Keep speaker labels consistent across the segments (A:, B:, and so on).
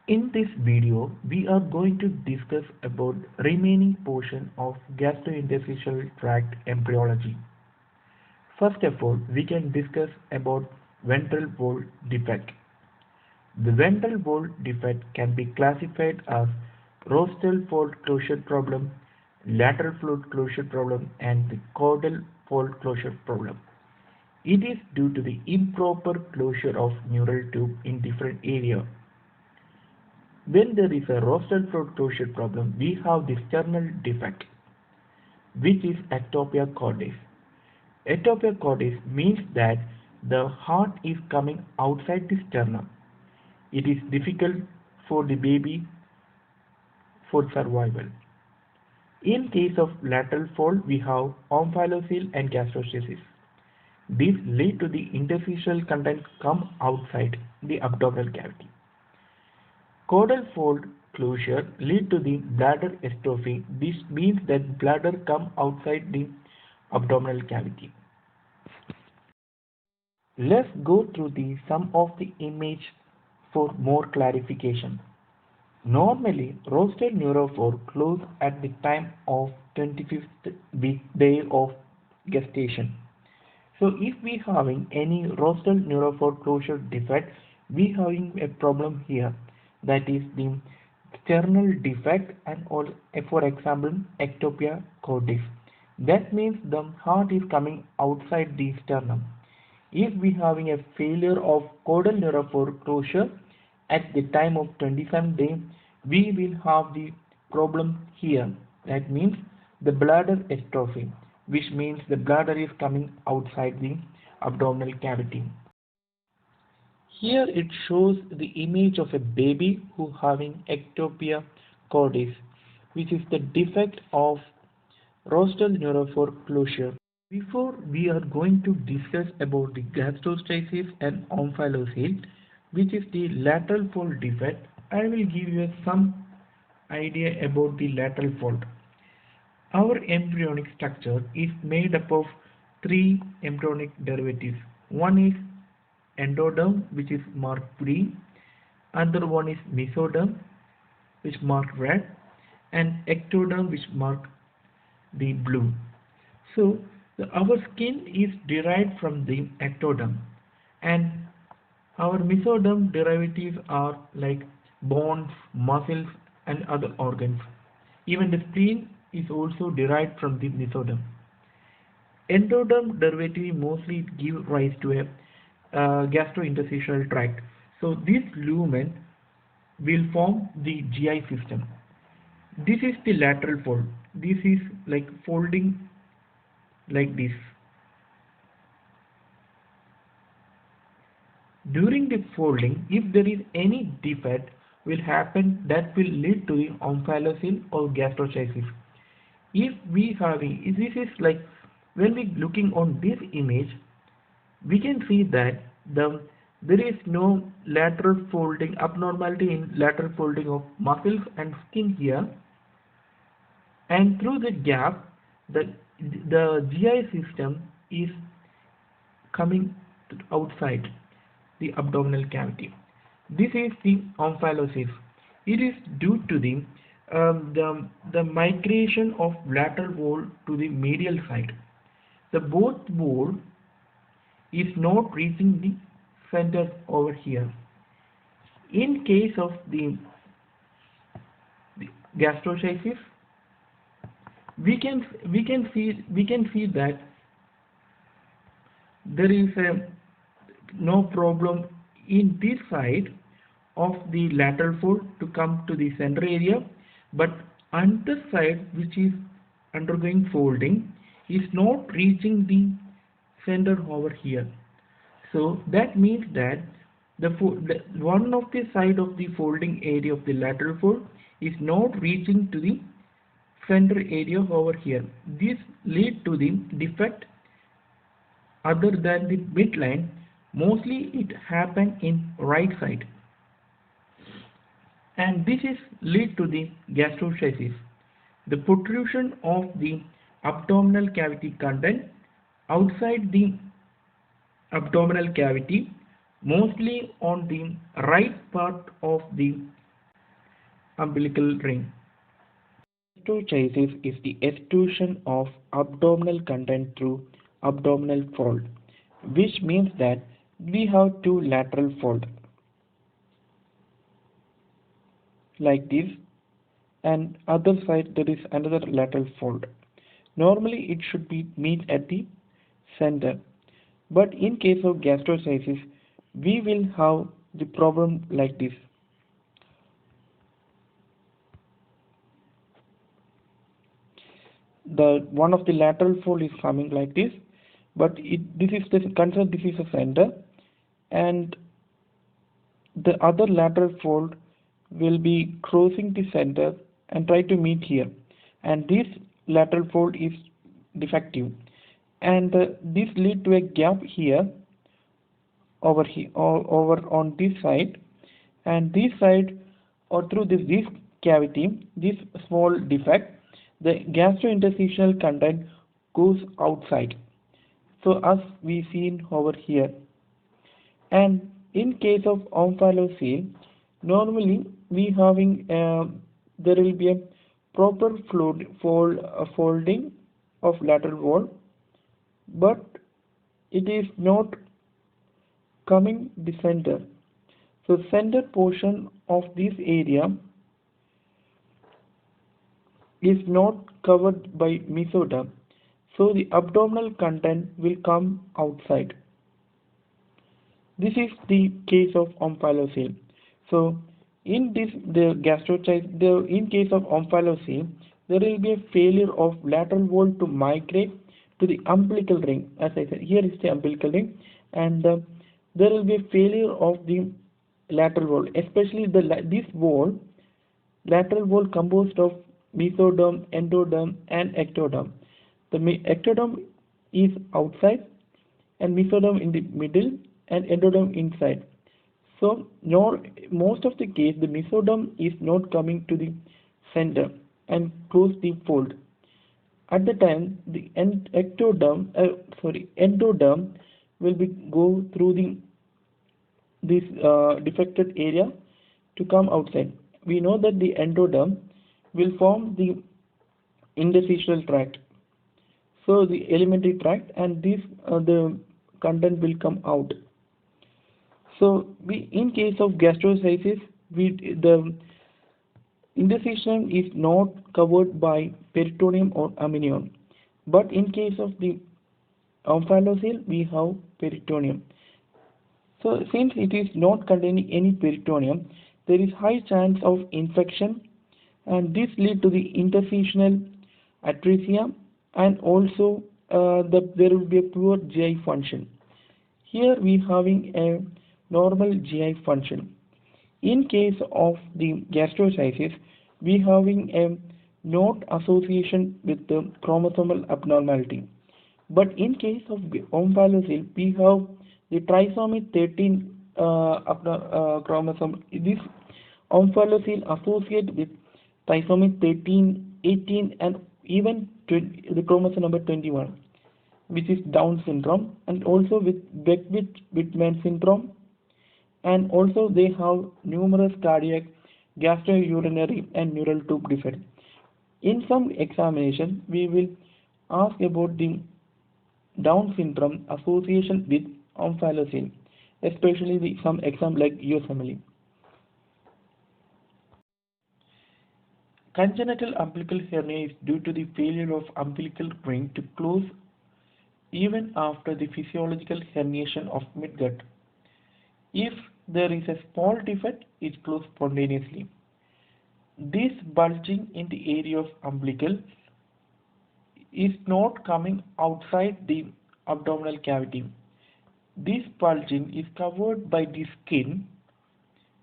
A: In this video, we are going to discuss about remaining portion of gastrointestinal tract embryology. First of all, we can discuss about ventral wall defect. The ventral wall defect can be classified as rostral fold closure problem, lateral fold closure problem, and the caudal fold closure problem. It is due to the improper closure of neural tube in different area. When there is a rostral fold closure problem, we have the sternal defect, which is ectopia cordis. Ectopia cordis means that the heart is coming outside the sternum. It is difficult for the baby for survival. In case of lateral fold, we have omphalocele and gastrostasis. These lead to the interstitial content come outside the abdominal cavity. Caudal fold closure lead to the bladder atrophy. This means that bladder come outside the abdominal cavity. Let's go through some of the image for more clarification. Normally, rostral neurophore close at the time of 25th day of gestation. So if we having any rostral neurophore closure defect, we having a problem here, that is the sternal defect and all, for example ectopia cordis. That means the heart is coming outside the sternum. If we having a failure of caudal neurophore closure at the time of 27th day, we will have the problem here. That means the bladder atrophy, which means the bladder is coming outside the abdominal cavity. Here it shows the image of a baby who having ectopia cordis, which is the defect of rostral neurophore closure. Before we are going to discuss about the gastroschisis and omphalocele, which is the lateral fold defect, I will give you some idea about the lateral fold. Our embryonic structure is made up of three embryonic derivatives. One is endoderm, which is marked green, other one is mesoderm, which marked red, and ectoderm, which marked the blue. So our skin is derived from the ectoderm, and our mesoderm derivatives are like bones, muscles, and other organs. Even the spleen is also derived from the mesoderm. Endoderm derivative mostly give rise to a gastrointestinal tract. So this lumen will form the GI system. This is the lateral fold. This is like folding like this. During the folding, if there is any defect will happen, that will lead to the omphalocele or gastrochisis. If we having, this is like when we looking on this image, we can see that there is no lateral folding, abnormality in lateral folding of muscles and skin here, and through the gap the GI system is coming outside the abdominal cavity. This is the omphalocele. It is due to the migration of lateral wall to the medial side. The both wall is not reaching the center over here. In case of the gastrochisis, we can see that there is no problem in this side of the lateral fold to come to the center area, but on this side which is undergoing folding is not reaching the center over here. So that means that one of the side of the folding area of the lateral fold is not reaching to the center area over here. This lead to the defect other than the midline. Mostly it happen in right side, and this is lead to the gastrochisis. The protrusion of the abdominal cavity content outside the abdominal cavity, mostly on the right part of the umbilical ring. Gastroschisis is the extrusion of abdominal content through abdominal fold, which means that we have two lateral folds like this, and other side there is another lateral fold. Normally it should be meet at the center, but in case of gastroschisis we will have the problem like this. The one of the lateral fold is coming like this, but this is the consider this is a center, and the other lateral fold will be crossing the center and try to meet here, and this lateral fold is defective, and this lead to a gap here, over here, or over on this side, and this side, or through this cavity, this small defect, the gastrointestinal content goes outside, so as we seen over here. And in case of omphalocele, normally we having there will be a proper folding of lateral wall, but it is not coming the center. So center portion of this area is not covered by mesoderm, so the abdominal content will come outside. This is the case of omphalocele. So in this in case of omphalocele, there will be a failure of lateral wall to migrate to the umbilical ring. As I said, here is the umbilical ring, and there will be a failure of the lateral wall, especially this wall, lateral wall composed of mesoderm, endoderm, and ectoderm. The ectoderm is outside, and mesoderm in the middle, and endoderm inside. So most of the case the mesoderm is not coming to the center and close the fold. At the time the endoderm will be go through this defected area to come outside. We know that the endoderm will form the interstitial tract, so the alimentary tract, and this the content will come out. So in case of gastroschisis, the interstitium is not covered by peritoneum or amnion, but in case of the omphalocele we have peritoneum. So since it is not containing any peritoneum, there is high chance of infection, and this lead to the interstitial atresia, and also there will be a poor GI function. Here we having a normal GI function. In case of the gastroschisis, we having a not association with the chromosomal abnormality. But in case of omphalocele, we have the trisomy 13 chromosome. This omphalocele associate with trisomy 13, 18, and even the chromosome number 21, which is Down syndrome, and also with Beckwith-Whitman syndrome, and also they have numerous cardiac, gastrourinary, and neural tube defect. In some examination, we will ask about the Down syndrome association with omphalocele, especially some exam like USMLE. Congenital umbilical hernia is due to the failure of umbilical ring to close even after the physiological herniation of midgut. If there is a small defect, it closes spontaneously. This bulging in the area of umbilical is not coming outside the abdominal cavity. This bulging is covered by the skin,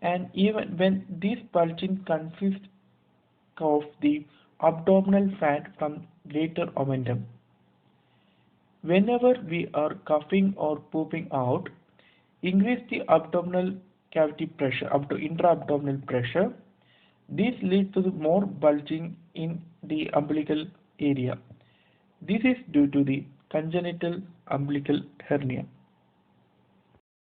A: and even when this bulging consists of the abdominal fat from greater omentum. Whenever we are coughing or pooping out, increase the abdominal cavity pressure, intra-abdominal pressure. This leads to the more bulging in the umbilical area. This is due to the congenital umbilical hernia.